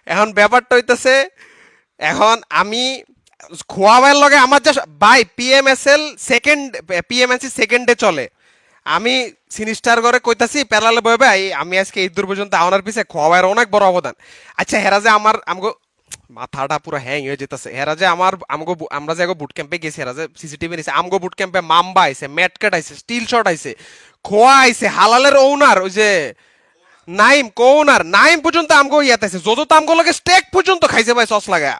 এখন ব্যাপারটা হইতেছে, এখন আমি খোয়াবের লগে আমার যা ভাই পিএমএসএল সেকেন্ড, পিএমএসসি সেকেন্ডে চলে। আমি সিনিস্টার করে কইতাছি প্যারালে বই ভাই আমি আজকে এই দূর পর্যন্ত আওনার পিছে খোয়াবের অনেক বড় অবদান। আচ্ছা হেরা যে আমার আমগো মাথাটা পুরো হ্যাং হয়ে যেতেছে, হেরা যে আমার আমগো আমরা যে বুট ক্যাম্পে গেছি, হেরা যে সিসিটিভি নিছে, আমগো বুট ক্যাম্পে মাম্বা আইছে, ম্যাটকেট আইছে, স্টিল শট আইছে, খোয়া আইছে, হালালের ওনার ওই যে নাইম কোনার নাইম পর্যন্ত আমগো ইয়াতে আছে, যত আমগো লাগে স্টেক পর্যন্ত খাইছে ভাই সস লাগা।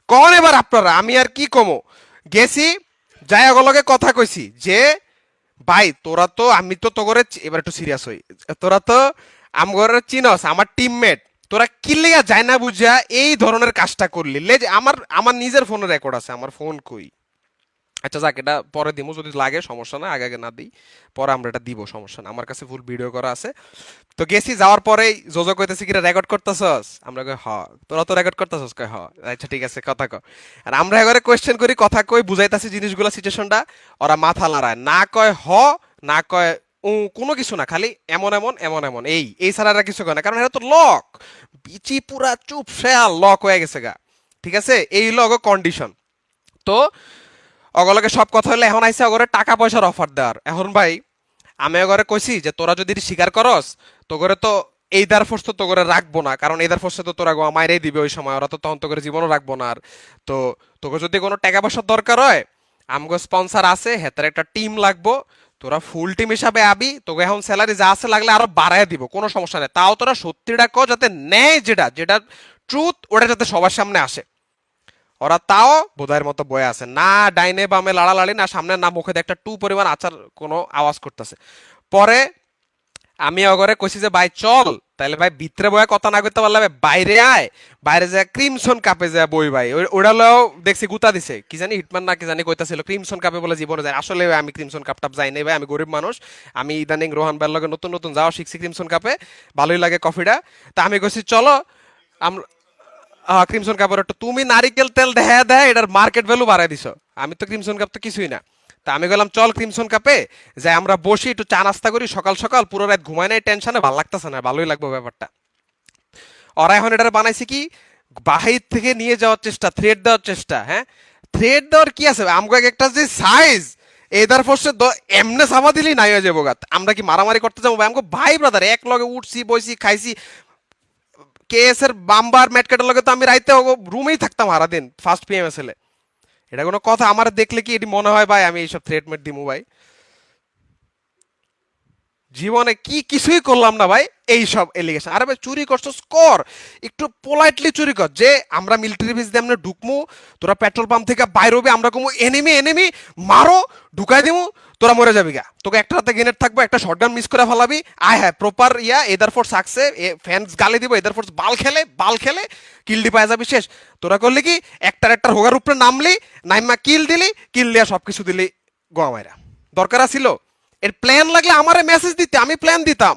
কন এবার আপনারা, আমি আর কি কমো, গেছি যাই ওগুলোকে কথা কইছি যে ভাই তোরা তো, আমি তো তোরে এবার একটু সিরিয়াস হই, তোরা তো আমগরে চিনস আমার টিমমেট, তোরা কিল্লিগা যায় না বুঝা এই ধরনের কাজটা করলি আমার আমার নিজের ফোনে রেকর্ড আছে, আমার ফোন কই। আচ্ছা যাক এটা পরে দিমু, যদি লাগে সমস্যা না, আগে আগে না দিই, পরে আমরা এটা দিব, সমস্যা না, আমার কাছে ফুল ভিডিও করা আছে। তো গেছি, যাওয়ার পরেই জোজো কইতেছি কিরা রেকর্ড করতেছস, আমরা কই হ, তোরা তো রেকর্ড করতেছস, কই হ, আচ্ছা ঠিক আছে কথা ক। আর আমরা এবারে কোয়েশ্চেন করি, কথা কই, বুঝাইতাছি জিনিসগুলো সিচুয়েশনটা, ওরা মাথা লড়ায়, না কয় হ, না কয় ও, কোনো কিছু না, খালি এমন এমন এমন এমন এই এই ছাড়া আর কিছু কয় না, কারণ এটা তো লক, বিচি পুরা চুপ শেয়াল লক হয়ে গেছে গা। ঠিক আছে, এই লগ কন্ডিশন। তো অগলকে সব কথা হলে এখন আইসে অগরে টাকা পয়সার অফার দেওয়ার। এখন ভাই আমি অগরে কইছি যে তোরা যদি স্বীকার করস তো করে তো এইদার ফোর্স তো তোরে রাখবো না, কারণ এইদার ফোর্সে তো তোরা গোয়া মাইরেই দিবে ওই সময়, ওরা তো তখন তোকে জীবনও রাখবো না। আর তো তোকে যদি কোনো টাকা পয়সার দরকার হয়, আমগো স্পন্সর আছে, হেতার একটা টিম লাগবো, তোরা ফুল টিম হিসাবে আবি, তোকে এখন স্যালারি যা আছে লাগলে আরো বাড়ায় দিব, কোনো সমস্যা নেই, তাও তোরা সত্যিটা কো, যাতে নেয় যেটা যেটা ট্রুথ ওটা যাতে সবার সামনে আসে। ওরা তাও বোধায়ের মতো বয়ে আছে, না ডাইনে বামে লাড়ালাড়ি, না সামনে না মুখে একটা টু পরিমাণ আচার কোনো আওয়াজ করতেছে। পরে আমি অগরে কইছি যে ভাই চল, তাইলে ভাই ভিতরে বয়ে কথা না করতে পারলে ভাই বাইরে আয়, বাইরে যায় ক্রিমসন কাপে যায় বই ভাই, ওটা লও দেখছি গুতা দিছে, কি জানি হিটম্যান না কি জানি কইতাছিল ক্রিমসন কাপে বলে জীবনে যায়। আসলে ভাই আমি ক্রিমসন কাপ টাপ যাই নাই ভাই, আমি গরিব মানুষ, আমি ইদানিং রোহান ভাইয়ের লগে নতুন নতুন যাওয়া শিখছি ক্রিমসন কাপে, ভালোই লাগে কফিটা। তা আমি কইছি চলো আমরা, ক্রিমসন কাপের একটু তুমি নারিকেল তেল দেখা দেয় এটার মার্কেট ভ্যালু বাড়াই দিছো, আমি তো ক্রিমসন কাপ তো কিছুই না। তা আমি গেলাম চল ক্রিমসন কাপে, যে আমরা বসি একটু চা নাস্তা করি, সকাল সকাল পুরো রাত ঘুমাই নাই টেনশনে, ভালো লাগতেছে না, ভালোই লাগবে ব্যাপারটা। ওরা এখন এটা বানাইছে কি, বাহির থেকে নিয়ে যাওয়ার চেষ্টা, থ্রেড দেওয়ার চেষ্টা। হ্যাঁ, থ্রেড দেওয়ার কি আছে, আমগো একটা যে সাইজ এদার ফোর্সে এমনে সাবা দিলি নাই হয়ে যাবো গাত, আমরা কি মারামারি করতে যাবো ভাই, আমগো ভাই ব্রাদার এক লগে উঠছি বইছি খাইছি, কেএস এর বাম্বার ম্যাট কাটার লগে তো আমি রাইতে রুমেই থাকতাম সারা দিন ফার্স্ট পিএমএসএল এ। এটা কোনো কথা, আমার দেখলে কি এটি মনে হয় ভাই আমি এইসব থ্রেট মেট দিমু ভাই? জীবনে কি কিছুই করলাম না ভাই, এই সব এলিগেশন। আরে ভাই চুরি করছো স্কোর, একটু পোলাইটলি চুরি কর, যে আমরা মিলিটারি বেস দিয়ে আমরা ঢুকমু, তোরা পেট্রোল পাম্প থেকে বাইর হবি, আমরা কমু এনিমি এনিমি মারো, ঢুকাই দিমু, তোরা মরে যাবি গা, তোকে একটা হাতে গ্রেনেড থাকবে, একটা শটগান মিস করে ফেলাবি, আয় হ্যাঁ প্রপার ইয়া এদার ফোর্স সাকসে, ফ্যান্স গালি দিব, এদার ফোর্স বাল খেলে কিল পাওয়া যাবি শেষ। তোরা করলি কি একটার একটার হোগার উপরে নামলি, নাইমা কিল দিলি, কিল দিয়া সবকিছু দিলি গোয়া মাইরা। দরকার ছিল এর প্ল্যান লাগলে আমারে মেসেজ দিতে, আমি প্ল্যান দিতাম।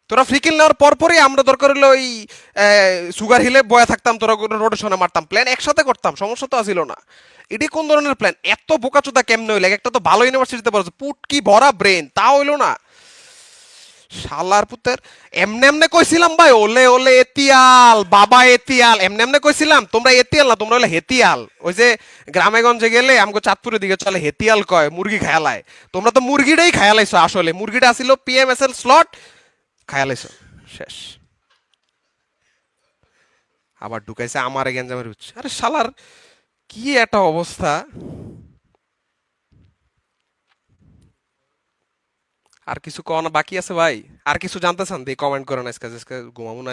তোরা ফ্রি কিল নেওয়ার পরপরই আমরা দরকার হলো ওই সুগার হিলে বয়া থাকতাম, তোরা রোটেশনে মারতাম, প্ল্যান একসাথে করতাম, সমস্যা তো আসিল না। এটি কোন ধরনের প্ল্যান, এত বোকাচোদা কেমনে হইলে, একটা তো ভালো ইউনিভার্সিটিতে পড়ছে, পুটকি ভরা ব্রেন, তা হইলো না। শালার পুতের, এমনে এমনে কইছিলাম ভাই, ওলে ওলে এতিয়াল বাবা এতিয়াল, এমনে এমনে কইছিলাম, তোমরা এতিয়াল না, তোমরা হলে হেতিয়াল। ওই যে গ্রামে গঞ্জে গেলে আমগো চাঁদপুরের দিকে চলে হেতিয়াল কয়, মুরগি খায়ালায়, তোমরা তো মুরগিটাই খায়ালাইছো, আসলে মুরগিটা আসিল পিএমএসএল স্লট, খায়ালাইছো শেষ। আবার ঢুকাইছে আমার গেঞ্জামের উচ্ছে, আরে শালার কি একটা অবস্থা। আর কিছু কওয়া বাকি আছে ভাই? আর কিছু জানতে চান দিয়ে কমেন্ট করেন, আজকে আজকে ঘুমাবো না।